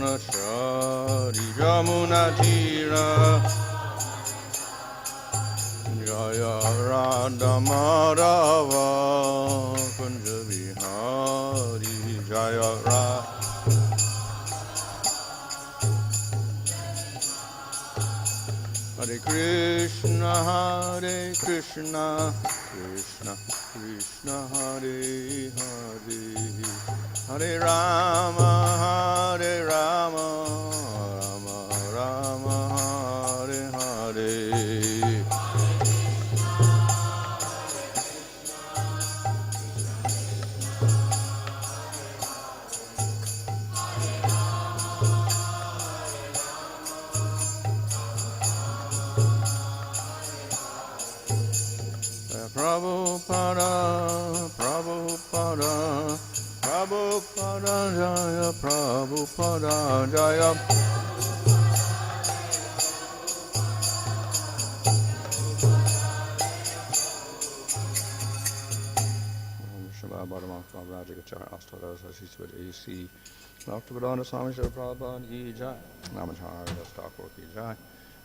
Vanachari Jamunatira Jaya Radha Madhava Kunja Vihari Jaya Radha Hare Krishna Krishna Krishna Hare Hare Hare Rama Rama Rama Hare Hare Prabhupada, Prabhupada, Prabhupada Jaya, Prabhupada Jaya. Shabbat Bhadamaktha Rajagachara Astara Sasiswat AC Bhaktivedanta Swami Srila Prabhupada Ki Jai Namacharya Thakur Ki Jai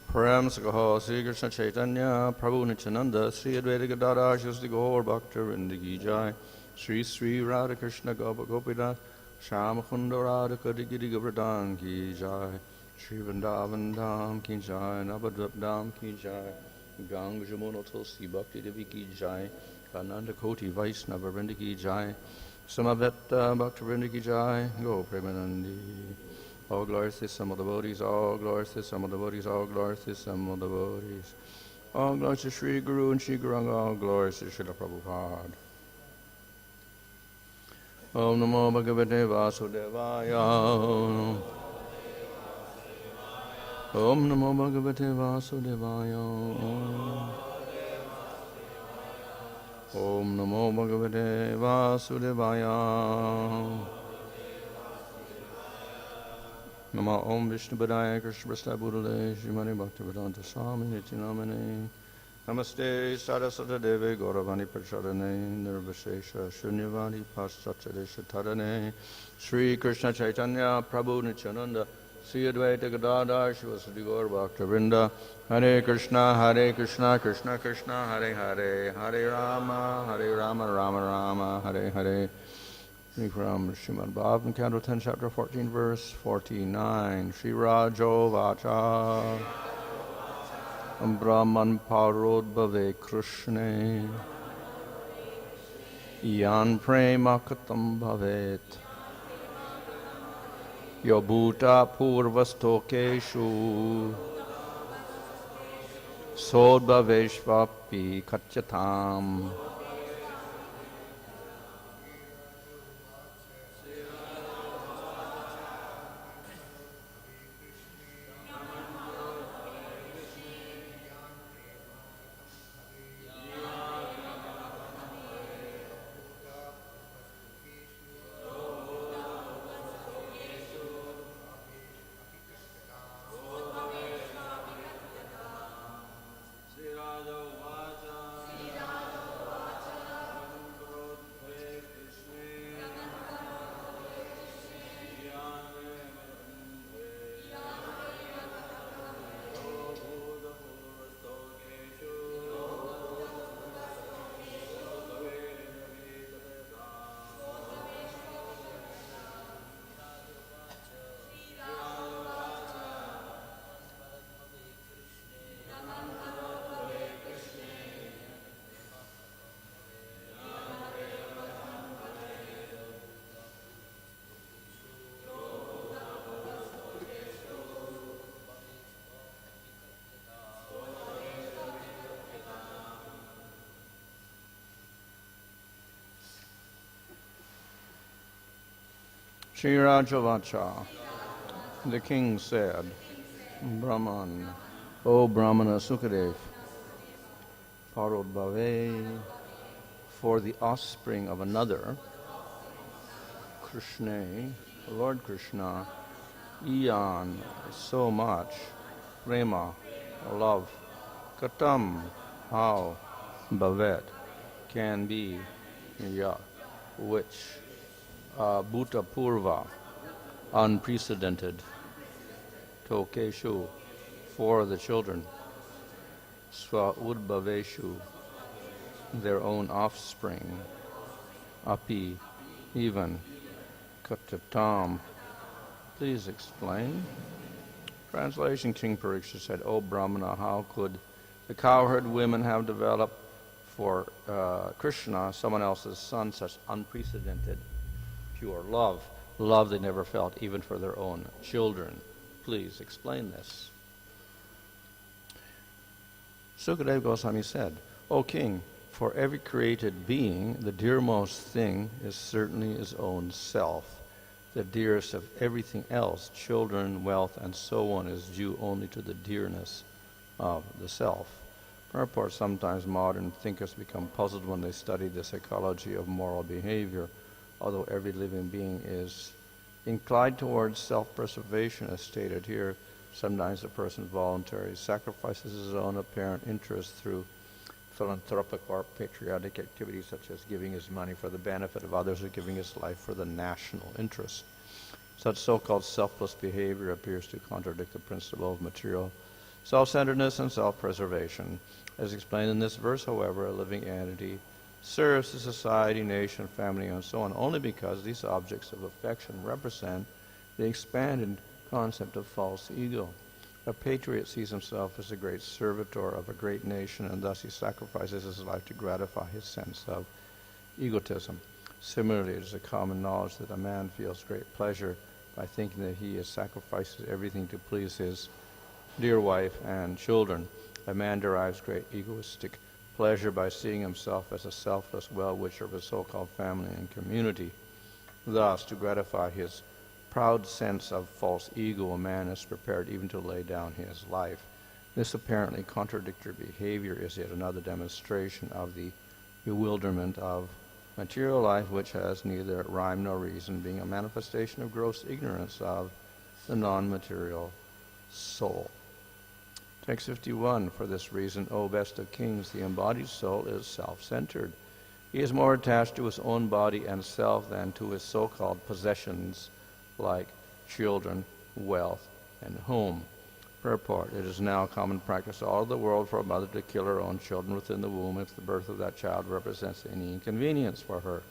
Prem Sakaho Sri Krishna Chaitanya Prabhu Nityananda Sri Advaita Gadadhar Shri Gaur Bhaktivinoda Ki Jai Sri Sri Radha Krishna Gopidas Shama Kunda Radha Kadigiri Govardhan Ki Jai Sri Vrindavan Dham Ki Jai Navadvip Dham Ki Jai Ganga Jamuna Tulsi Bhakti Devi Ki Jai Ananda Koti Vaisnava Vrinda Ki Jai Samaveta Bhaktivinoda Ki Jai Go Premanandi. All glories to some of the devotees, all glories to some of the devotees, all glories to some of the devotees. All glories to Sri Guru and Sri Guranga, all glories to Srila Prabhupada. Om Namo Bhagavate Vasudevaya. Om Namo Bhagavate Vasudevaya. Om Namo Bhagavate Vasudevaya. Nama Om Vishnu Padaya Krishna Prasthaya Bhutale Srimati Bhaktivedanta Swami Nityanamane Namaste Saraswati Deve Gauravani Prachadane Nirvashesha Shunyavani Paschatchadesha Tadane Sri Krishna Chaitanya Prabhu Nityananda Sri Advaita Gadadhar Shivasati Gaur Bhaktivinoda Hare Krishna Krishna Krishna Hare Hare Hare Rama Rama Rama Hare Hare. From Srimad Bhagavatam, Canto 10, Chapter 14, Verse 49. Shri Rajo Vacha Brahman Parodbhave Krishne Yan Prema Katam Bhavet Yobhuta Purvastokeshu Sodbhaveshvapi Kachyatam. Shri Rajavacha, the king said, Brahman, O Brahmana Sukadev, Parodbhave, for the offspring of another, Krishna, Lord Krishna, Iyan, so much, Prema, love, Katam, how, Bhavet, can be, Ya, which, Bhuta Purva, unprecedented, tokeshu, for the children, swa udbhaveshu, their own offspring, api, even, katatam. Please explain. Translation. King Pariksha said, O Brahmana, how could the cowherd women have developed for Krsna, someone else's son, such unprecedented pure love? Love they never felt even for their own children. Please explain this. Sukadeva Goswami said, O king, for every created being, the dearmost thing is certainly his own self. The dearest of everything else, children, wealth, and so on, is due only to the dearness of the self. Purport, sometimes modern thinkers become puzzled when they study the psychology of moral behavior. Although every living being is inclined towards self-preservation, as stated here, sometimes a person voluntarily sacrifices his own apparent interest through philanthropic or patriotic activities such as giving his money for the benefit of others or giving his life for the national interest. Such so-called selfless behavior appears to contradict the principle of material self-centeredness and self-preservation. As explained in this verse, however, a living entity serves the society, nation, family, and so on only because these objects of affection represent the expanded concept of false ego. A patriot sees himself as a great servitor of a great nation, and thus he sacrifices his life to gratify his sense of egotism. Similarly, it is a common knowledge that a man feels great pleasure by thinking that he sacrifices everything to please his dear wife and children. A man derives great egoistic pleasure by seeing himself as a selfless well-wisher of his so-called family and community. Thus, to gratify his proud sense of false ego, a man is prepared even to lay down his life. This apparently contradictory behavior is yet another demonstration of the bewilderment of material life, which has neither rhyme nor reason, being a manifestation of gross ignorance of the non-material soul. Text 51, for this reason, O best of kings, the embodied soul is self-centered. He is more attached to his own body and self than to his so-called possessions like children, wealth, and home. Purport, it is now common practice all over the world for a mother to kill her own children within the womb if the birth of that child represents any inconvenience for her.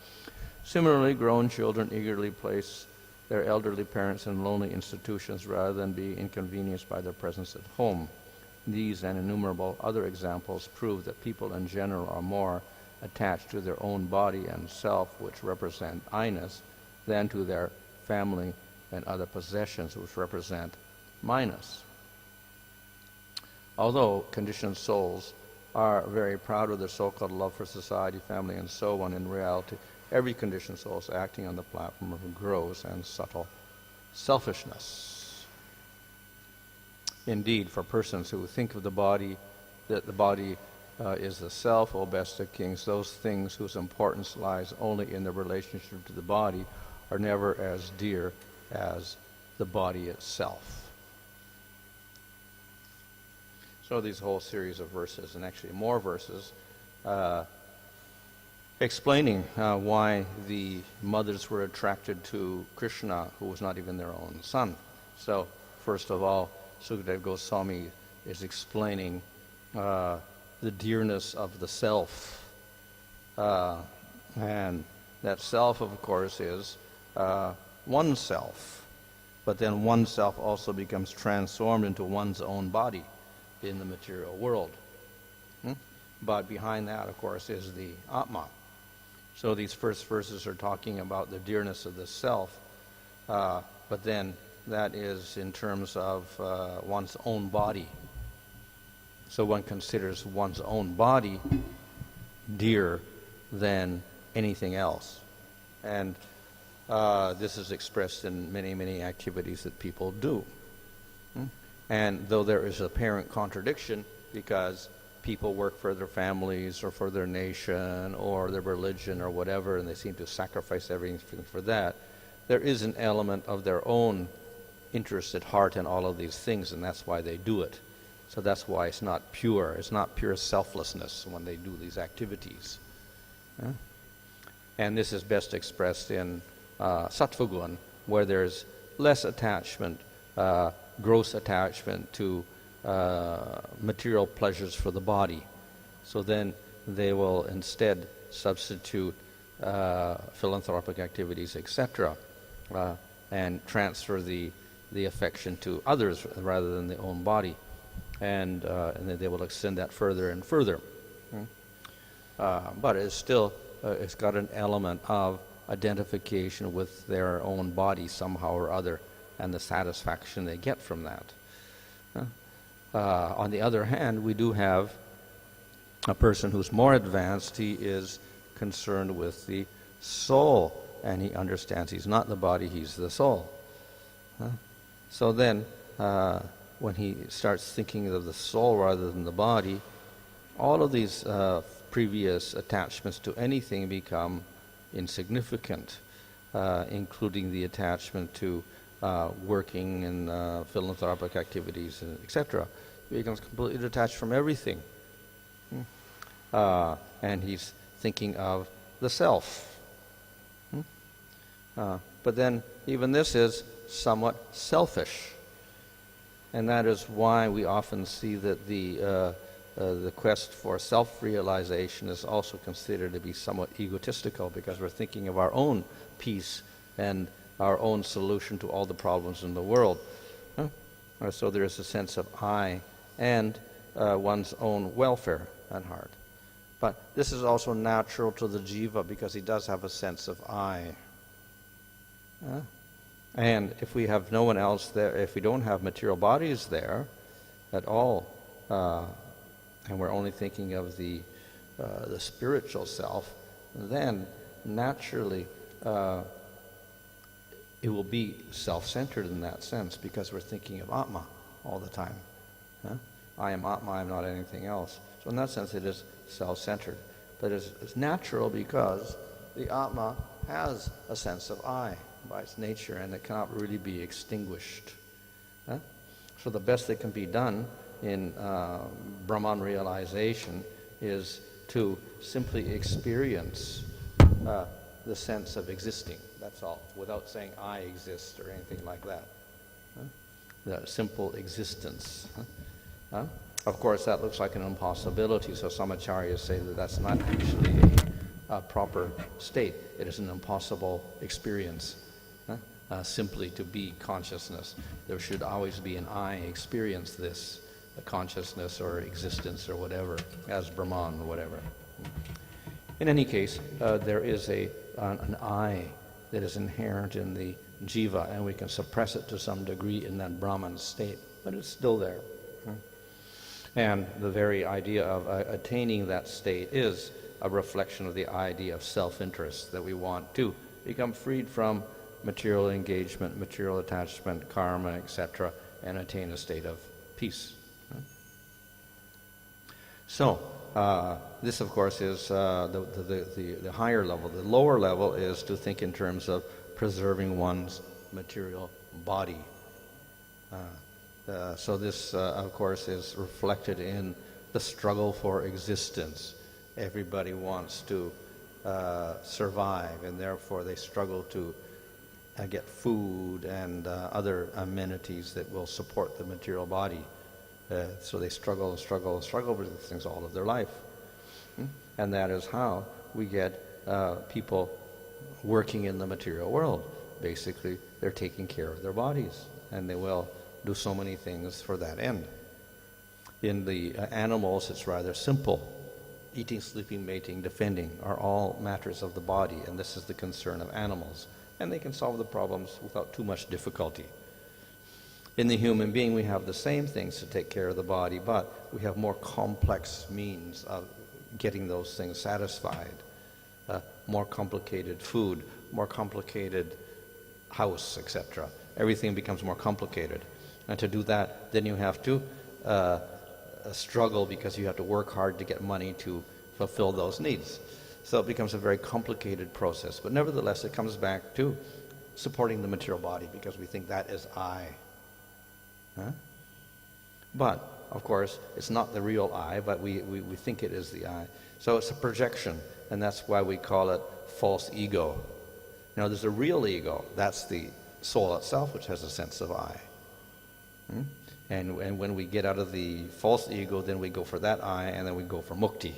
Similarly, grown children eagerly place their elderly parents in lonely institutions rather than be inconvenienced by their presence at home. These and innumerable other examples prove that people in general are more attached to their own body and self, which represent I-ness, than to their family and other possessions, which represent minus. Although conditioned souls are very proud of their so-called love for society, family, and so on, in reality, every conditioned soul is acting on the platform of gross and subtle selfishness. Indeed, for persons who think of the body, that the body is the self, O best of kings, those things whose importance lies only in their relationship to the body are never as dear as the body itself. So these whole series of verses, and actually more verses, explaining why the mothers were attracted to Krsna, who was not even their own son. So, first of all, Sukadeva Goswami is explaining the dearness of the self. And that self, of course, is oneself. But then oneself also becomes transformed into one's own body in the material world. But behind that, of course, is the Atma. So these first verses are talking about the dearness of the self, but then that is in terms of one's own body. So one considers one's own body dearer than anything else. And this is expressed in many, many activities that people do. And though there is apparent contradiction, because people work for their families or for their nation or their religion or whatever, and they seem to sacrifice everything for that, there is an element of their own interest at heart in all of these things, and that's why they do it. So that's why it's not pure. It's not pure selflessness when they do these activities. And this is best expressed in Sattva-gun, where there's less attachment, gross attachment to material pleasures for the body. So then they will instead substitute philanthropic activities, etc., and transfer the affection to others rather than their own body. And then they will extend that further and further. But it's still, it's got an element of identification with their own body somehow or other, and the satisfaction they get from that. On the other hand, we do have a person who's more advanced. He is concerned with the soul, and he understands he's not the body, he's the soul. So then, when he starts thinking of the soul rather than the body, all of these previous attachments to anything become insignificant, including the attachment to working in philanthropic activities, etc. He becomes completely detached from everything. And he's thinking of the self. But then even this is somewhat selfish. And that is why we often see that the quest for self-realization is also considered to be somewhat egotistical, because we're thinking of our own peace and our own solution to all the problems in the world. So there is a sense of I and one's own welfare at heart. But this is also natural to the jiva, because he does have a sense of I. And if we have no one else there, if we don't have material bodies there at all, and we're only thinking of the spiritual self, then naturally it will be self-centered in that sense, because we're thinking of Atma all the time. I am Atma, I am not anything else. So in that sense it is self-centered. But it's natural, because the Atma has a sense of I by its nature, and it cannot really be extinguished. So the best that can be done in Brahman realization is to simply experience the sense of existing. That's all, without saying I exist or anything like that. The simple existence. Of course, that looks like an impossibility, so some acharyas say that that's not actually a proper state. It is an impossible experience, simply to be consciousness. There should always be an I experience this, a consciousness or existence or whatever, as Brahman or whatever. In any case, there is an I that is inherent in the jiva, and we can suppress it to some degree in that Brahman state, but it's still there. And the very idea of attaining that state is a reflection of the idea of self-interest, that we want to become freed from material engagement, material attachment, karma, etc., and attain a state of peace. So, this, of course, is the higher level. The lower level is to think in terms of preserving one's material body. So this, of course, is reflected in the struggle for existence. Everybody wants to survive, and therefore they struggle to get food and other amenities that will support the material body. So they struggle and struggle and struggle with these things all of their life. And that is how we get people working in the material world. Basically, they're taking care of their bodies, and they will do so many things for that end. In the animals, it's rather simple. Eating, sleeping, mating, defending are all matters of the body, and this is the concern of animals. And they can solve the problems without too much difficulty. In the human being, we have the same things to take care of the body, but we have more complex means of getting those things satisfied. More complicated food, more complicated house, etc. Everything becomes more complicated. And to do that, then you have to struggle, because you have to work hard to get money to fulfill those needs. So it becomes a very complicated process. But nevertheless, it comes back to supporting the material body, because we think that is I. But, of course, it's not the real I, but we think it is the I. So it's a projection, and that's why we call it false ego. Now, there's a real ego. That's the soul itself, which has a sense of I. And when we get out of the false ego, then we go for that I, and then we go for mukti,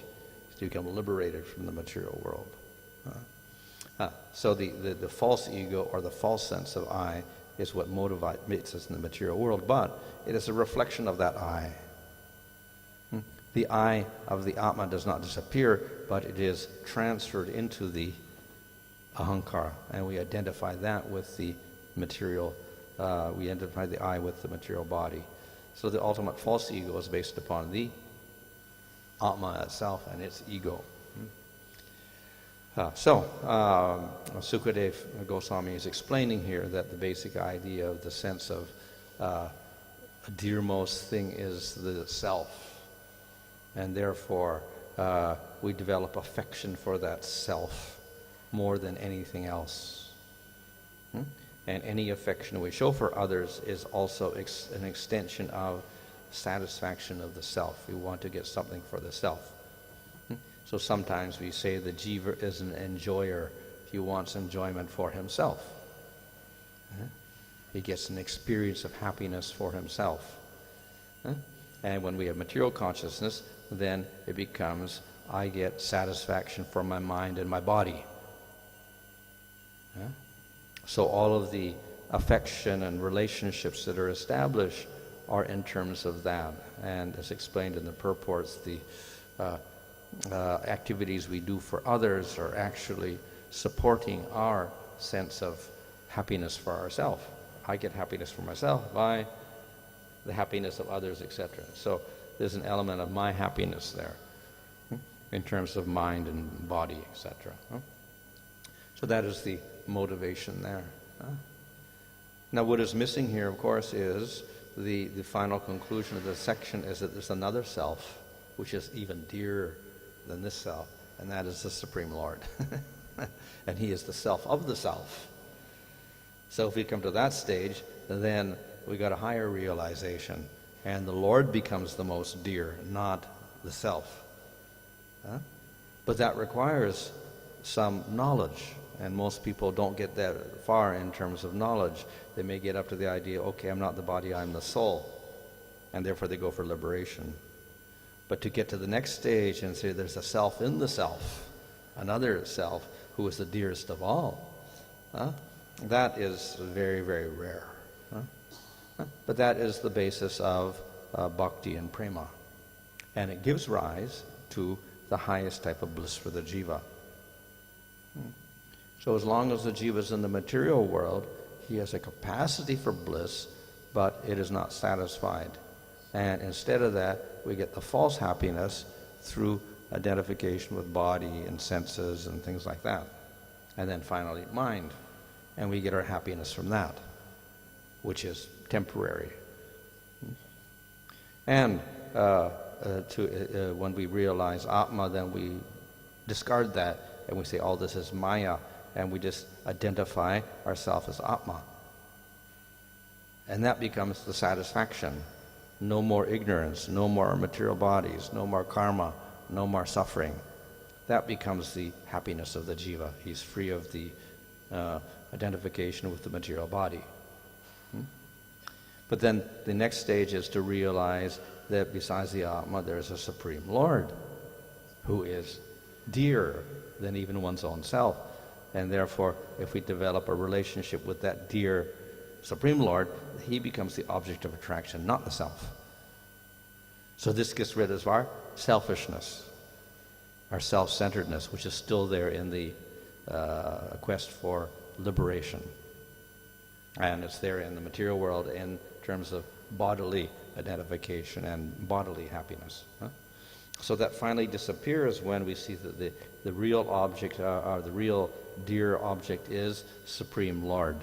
to become liberated from the material world. So the false ego, or the false sense of I, is what motivates us in the material world, but it is a reflection of that I. The I of the Atma does not disappear, but it is transferred into the ahankara, and we identify that with the material, we identify the I with the material body. So the ultimate false ego is based upon the Atma itself and its ego. Sukadeva Goswami is explaining here that the basic idea of the sense of a dearmost thing is the self, and therefore we develop affection for that self more than anything else. And any affection we show for others is also an extension of satisfaction of the self. We want to get something for the self. So sometimes we say the jiva is an enjoyer. He wants enjoyment for himself. He gets an experience of happiness for himself. And when we have material consciousness, then it becomes, I get satisfaction for my mind and my body. So all of the affection and relationships that are established are in terms of that. And as explained in the purports, the activities we do for others are actually supporting our sense of happiness for ourselves. I get happiness for myself by the happiness of others, etc. So there's an element of my happiness there in terms of mind and body, etc. So that is the motivation there. Now what is missing here, of course, is the final conclusion of this section is that there's another self which is even dearer than this self, and that is the Supreme Lord. And he is the self of the self. So if we come to that stage, then we got a higher realization, and the Lord becomes the most dear, not the self. But that requires some knowledge, and most people don't get that far in terms of knowledge. They may get up to the idea, okay, I'm not the body, I'm the soul, and therefore they go for liberation. But to get to the next stage and say there's a self in the self, another self who is the dearest of all, that is very, very rare. But that is the basis of bhakti and prema. And it gives rise to the highest type of bliss for the jiva. So as long as the jiva is in the material world, he has a capacity for bliss, but it is not satisfied. And instead of that, we get the false happiness through identification with body and senses and things like that. And then finally, mind. And we get our happiness from that, which is temporary. And when we realize Atma, then we discard that and we say, oh, this is Maya, and we just identify ourselves as Atma. And that becomes the satisfaction. No more ignorance, no more material bodies, no more karma, no more suffering. That becomes the happiness of the jiva. He's free of the identification with the material body. But then the next stage is to realize that besides the Atma, there's a Supreme Lord who is dearer than even one's own self. And therefore, if we develop a relationship with that dear Supreme Lord, he becomes the object of attraction, not the self. So this gets rid of our selfishness, our self-centeredness, which is still there in the quest for liberation. And it's there in the material world in terms of bodily identification and bodily happiness. So that finally disappears when we see that the real object, or the real dear object, is Supreme Lord.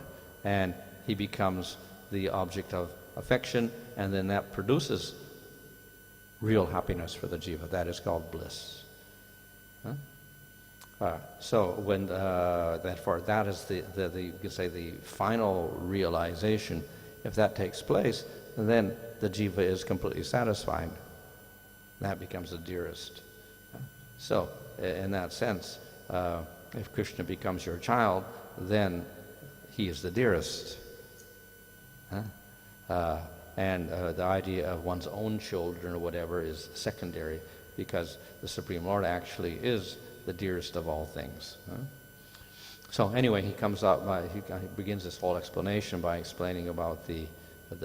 And he becomes the object of affection, and then that produces real happiness for the jiva. That is called bliss. So when therefore that is the you could say the final realization. If that takes place, then the jiva is completely satisfied. That becomes the dearest. So in that sense, if Krishna becomes your child, then he is the dearest. And the idea of one's own children or whatever is secondary, because the Supreme Lord actually is the dearest of all things. So anyway, he comes up he begins this whole explanation by explaining about the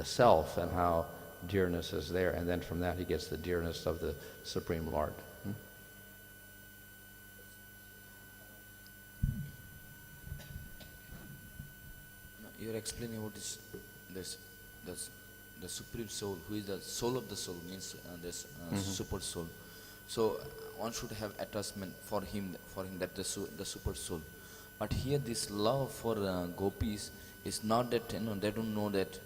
self and how dearness is there, and then from that he gets the dearness of the Supreme Lord. You're explaining about the supreme soul, who is the soul of the soul, means super soul. So one should have attachment for him that the super soul. But here this love for gopis is not that, they don't know that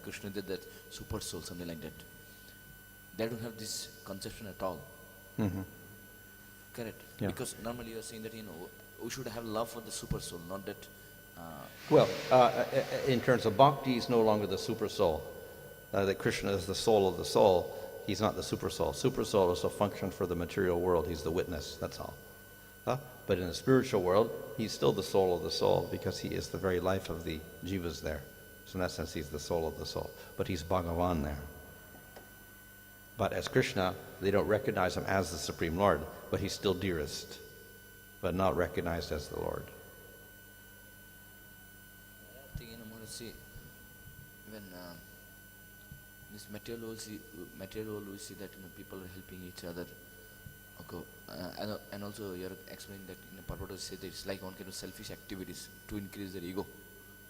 Krishna did that super soul, something like that. They don't have this conception at all. Correct? Yeah. Because normally you are saying that we should have love for the super soul, not that. Well, in terms of bhakti, he's no longer the super soul. That Krishna is the soul of the soul. He's not the super soul. Super soul is a function for the material world. He's the witness, that's all. But in the spiritual world, he's still the soul of the soul, because he is the very life of the jivas there. So in that sense, he's the soul of the soul. But he's Bhagavan there. But as Krishna, they don't recognize him as the Supreme Lord, but he's still dearest, but not recognized as the Lord. I think see, when this material world, we see that people are helping each other. Okay, and also you're explaining that Parvata said that it's like one kind of selfish activities to increase their ego.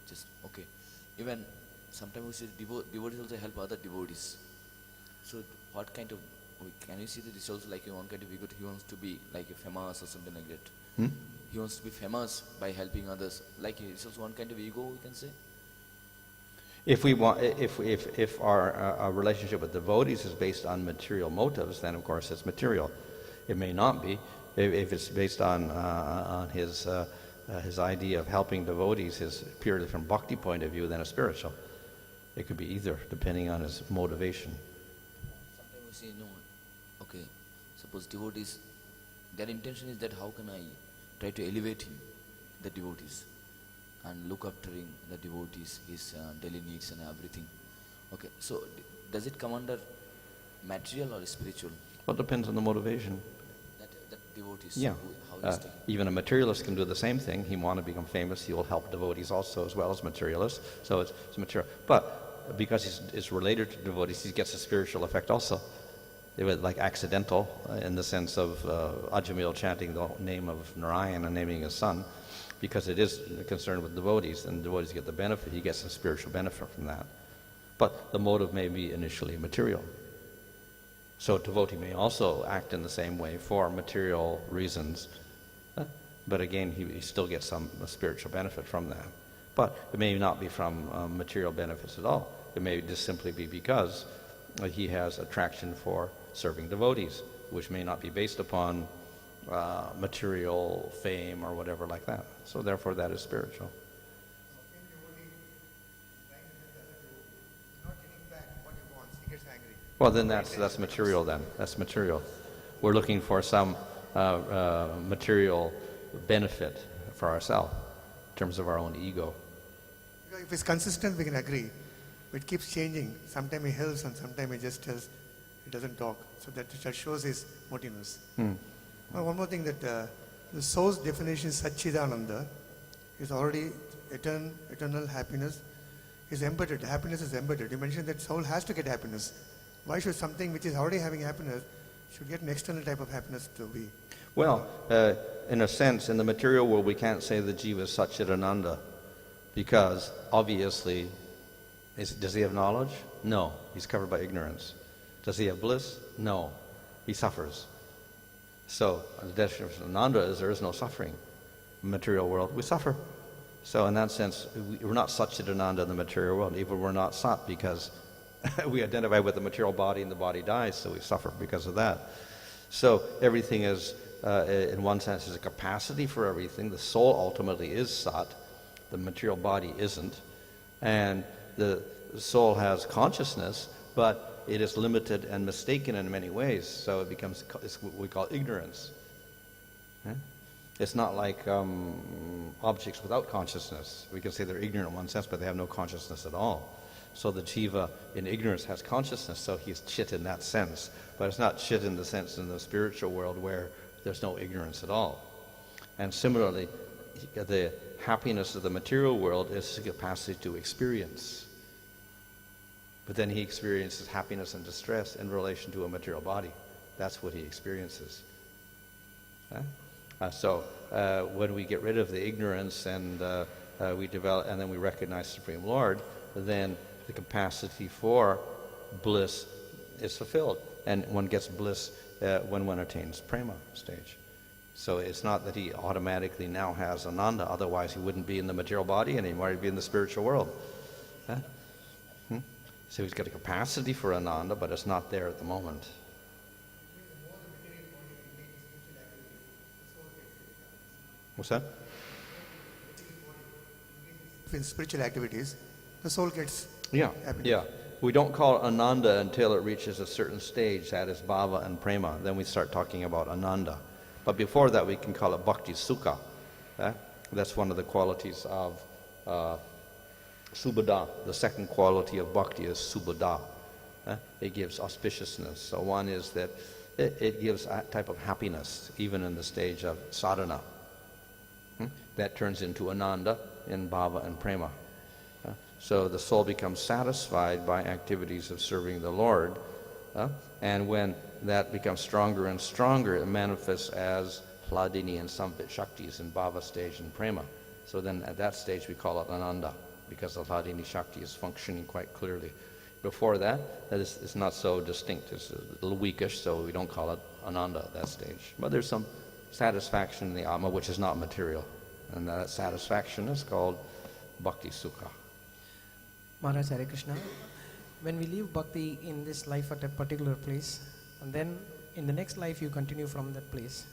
Just okay. Even sometimes we see devotees also help other devotees. So what kind of, can you see that it's also like one kind of ego? He wants to be like famous or something like that. He wants to be famous by helping others. Like it's also one kind of ego, we can say. If we want, if our relationship with devotees is based on material motives, then of course it's material. It may not be. If it's based on his idea of helping devotees, his purely from bhakti point of view, then it's spiritual. It could be either, depending on his motivation. Sometimes we say, okay, suppose devotees, their intention is that how can I try to elevate him, the devotees, and look after him, the devotees, his daily needs and everything. Okay, so does it come under material or spiritual? Well, it depends on the motivation. That devotees, Yeah. how he's taking. Even a materialist can do the same thing. He want to become famous. He will help devotees also, as well as materialists. So it's material. But because it's related to devotees, he gets a spiritual effect also. It was like accidental in the sense of Ajamil chanting the name of Narayan and naming his son, because it is concerned with devotees, and devotees get the benefit. He gets a spiritual benefit from that. But the motive may be initially material. So a devotee may also act in the same way for material reasons, but again, he still gets a spiritual benefit from that. But it may not be from material benefits at all. It may just simply be because he has attraction for serving devotees, which may not be based upon material fame or whatever like that. So therefore that is spiritual. Well, then that's material then. That's material. We're looking for some material benefit for ourselves in terms of our own ego. If it's consistent, we can agree. But it keeps changing. Sometimes he helps and sometimes he just tells, he doesn't talk. So that shows his motiveness. One more thing, that the soul's definition is Satchidananda. Is already eternal happiness. Is embedded. Happiness is embedded. You mentioned that soul has to get happiness. Why should something which is already having happiness should get an external type of happiness to be? Well, in a sense, in the material world, we can't say the jiva is Satchidananda, because obviously, does he have knowledge? No, he's covered by ignorance. Does he have bliss? No, he suffers. So the definition of Ananda is there is no suffering. In the material world, we suffer. So in that sense, we're not Satchidananda in the material world. Even we're not Sat, because we identify with the material body and the body dies, so we suffer because of that. So everything is, in one sense, is a capacity for everything. The soul ultimately is Sat. The material body isn't. And the soul has consciousness, but it is limited and mistaken in many ways. So it becomes, it's what we call ignorance. It's not like objects without consciousness. We can say they're ignorant in one sense, but they have no consciousness at all. So the jiva in ignorance has consciousness, so he's chit in that sense. But it's not chit in the sense in the spiritual world where there's no ignorance at all. And similarly, the happiness of the material world is his capacity to experience. But then he experiences happiness and distress in relation to a material body. That's what he experiences. So when we get rid of the ignorance and we develop, and then we recognize Supreme Lord, then the capacity for bliss is fulfilled, and one gets bliss when one attains prema stage. So it's not that he automatically now has ananda, otherwise he wouldn't be in the material body anymore, he'd be in the spiritual world. So he's got a capacity for ananda, but it's not there at the moment. What's that? In spiritual activities, the soul gets happiness. Yeah. We don't call it ananda until it reaches a certain stage, that is bhava and prema. Then we start talking about ananda. But before that, we can call it bhakti sukha. That's one of the qualities of subhada. The second quality of bhakti is subhada. It gives auspiciousness. So one is that it gives a type of happiness, even in the stage of sadhana. That turns into ananda in bhava and prema. So the soul becomes satisfied by activities of serving the Lord, and when that becomes stronger and stronger, it manifests as hladini and samvit shaktis in bhava stage and prema. So then at that stage we call it ananda, because the hladini shakti is functioning quite clearly. Before that, it's not so distinct. It's a little weakish, so we don't call it ananda at that stage. But there's some satisfaction in the atma, which is not material. And that satisfaction is called bhakti sukha. Maharaj Hare Krishna, when we leave bhakti in this life at a particular place, and then in the next life you continue from that place.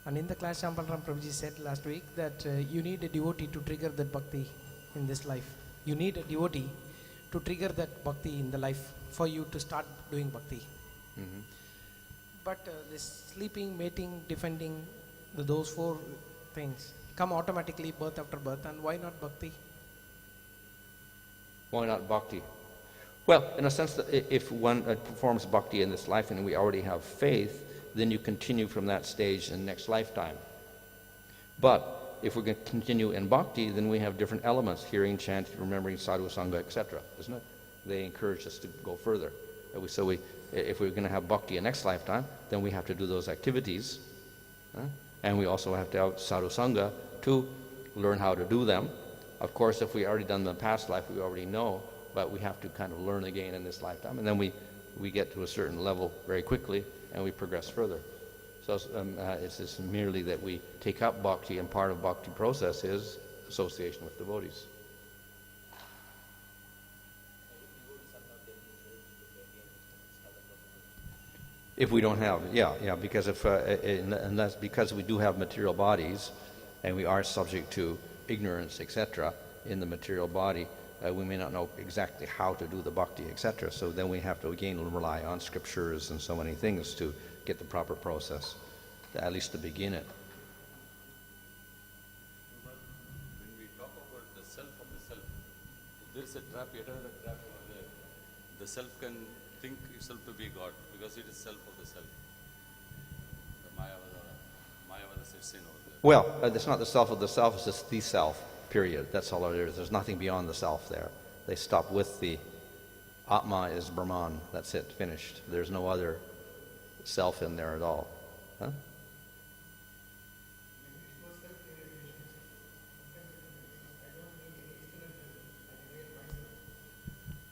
And in the class, Shamparam Prabhuji said last week that you need a devotee to trigger that bhakti in this life. You need a devotee to trigger that bhakti in the life for you to start doing bhakti. Mm-hmm. But this sleeping, mating, defending, those four things come automatically birth after birth, and why not bhakti? Why not bhakti? Well, in a sense, that if one performs bhakti in this life and we already have faith, then you continue from that stage in the next lifetime. But if we're going to continue in bhakti, then we have different elements, hearing, chanting, remembering, sadhu, sangha, etc., isn't it? They encourage us to go further. So if we're going to have bhakti in next lifetime, then we have to do those activities. And we also have to have sadhu sangha to learn how to do them. Of course, if we already done them in the past life, we already know, but we have to kind of learn again in this lifetime. And then we get to a certain level very quickly, and we progress further. So it's just merely that we take up bhakti, and part of bhakti process is association with devotees. If we don't have, because unless because we do have material bodies, and we are subject to ignorance, etc., in the material body, we may not know exactly how to do the bhakti, etc. So then we have to again rely on scriptures and so many things to get the proper process, at least to begin it. When we talk about the self of the self, there's a trap, yet another trap over there. The self can think itself to be God because it is self of the self. The Mayavada sits in over there. Well, it's not the self of the self, it's just the self, period. That's all it is. There's nothing beyond the self there. They stop with the Atma is Brahman. That's it, finished. There's no other self in there at all. Huh?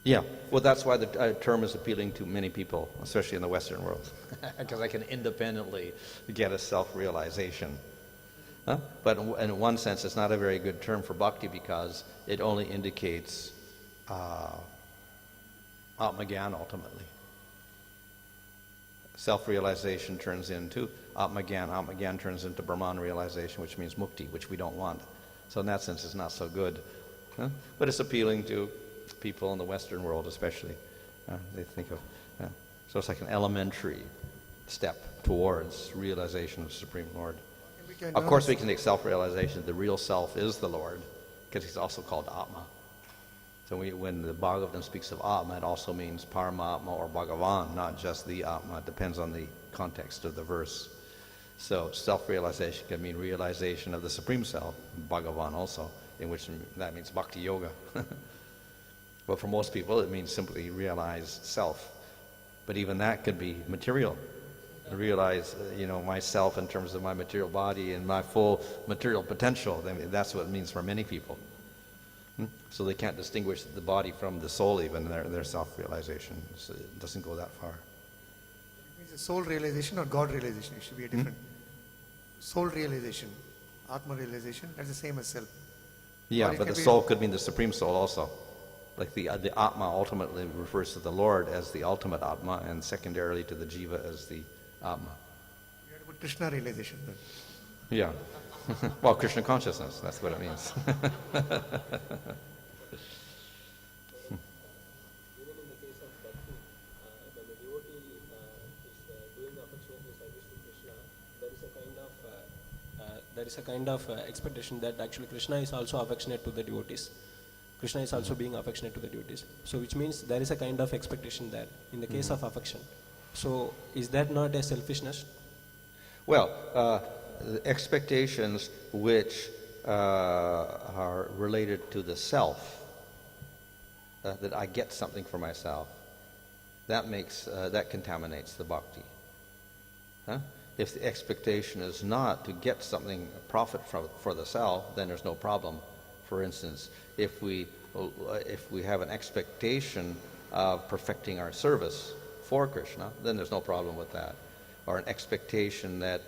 Yeah, well, that's why the term is appealing to many people, especially in the Western world, because I can independently get a self-realization. Huh? But in one sense, it's not a very good term for bhakti because it only indicates Atmagyan ultimately. Self-realization turns into Atmagyan. Atmagyan turns into Brahman realization, which means mukti, which we don't want. So in that sense, it's not so good. Huh? But it's appealing to people in the Western world especially. They think of, so it's like an elementary step towards realization of Supreme Lord. Of course we can take self-realization. The real self is the Lord, because he's also called Atma. So when the Bhagavatam speaks of Atma, it also means Paramatma or Bhagavan, not just the Atma. It depends on the context of the verse. So self-realization can mean realization of the Supreme Self, Bhagavan also, in which that means Bhakti Yoga. But for most people, it means simply realize self. But even that could be material. Realize, myself in terms of my material body and my full material potential. I mean, that's what it means for many people. So they can't distinguish the body from the soul even, their self-realization. So it doesn't go that far. It means a soul realization or God realization. It should be a different. Soul realization, Atma realization, that's the same as self. Yeah, but the soul could mean the Supreme Soul also. Like the Atma ultimately refers to the Lord as the ultimate Atma, and secondarily to the Jiva as the Atma. You have to put Krishna realization then. Yeah. Well, Krishna consciousness, that's what it means. Even in the case of bhakti, when the devotee is doing affectionate service to Krishna, there is a kind of expectation that actually Krishna is also affectionate to the devotees. Krishna is also being affectionate to the devotees. So which means there is a kind of expectation there in the case of affection. So is that not a selfishness? Well, the expectations which are related to the self, that I get something for myself, that contaminates the bhakti. Huh? If the expectation is not to get something, profit for the self, then there's no problem. For instance, if we have an expectation of perfecting our service for Krishna, then there's no problem with that. Or an expectation that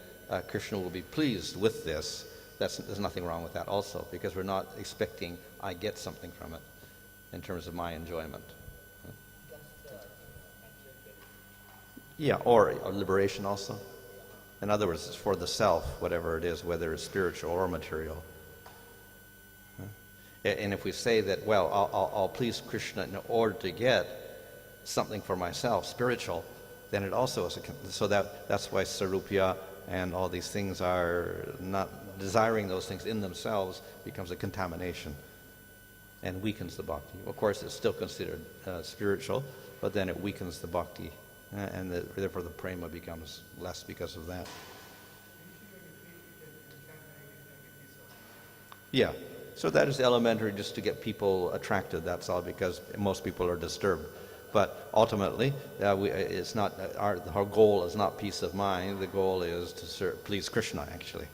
Krishna will be pleased with this, there's nothing wrong with that also, because we're not expecting I get something from it in terms of my enjoyment. Yeah, or liberation also. In other words, it's for the self, whatever it is, whether it's spiritual or material. And if we say that, well, I'll please Krishna in order to get something for myself, spiritual, then it also is that's why sarupya and all these things are not desiring those things in themselves becomes a contamination and weakens the bhakti. Of course, it's still considered spiritual, but then it weakens the bhakti, and therefore the prema becomes less because of that. Yeah. So that is elementary, just to get people attracted, that's all, because most people are disturbed. But ultimately, it's not our goal is not peace of mind. The goal is to please Krishna, actually.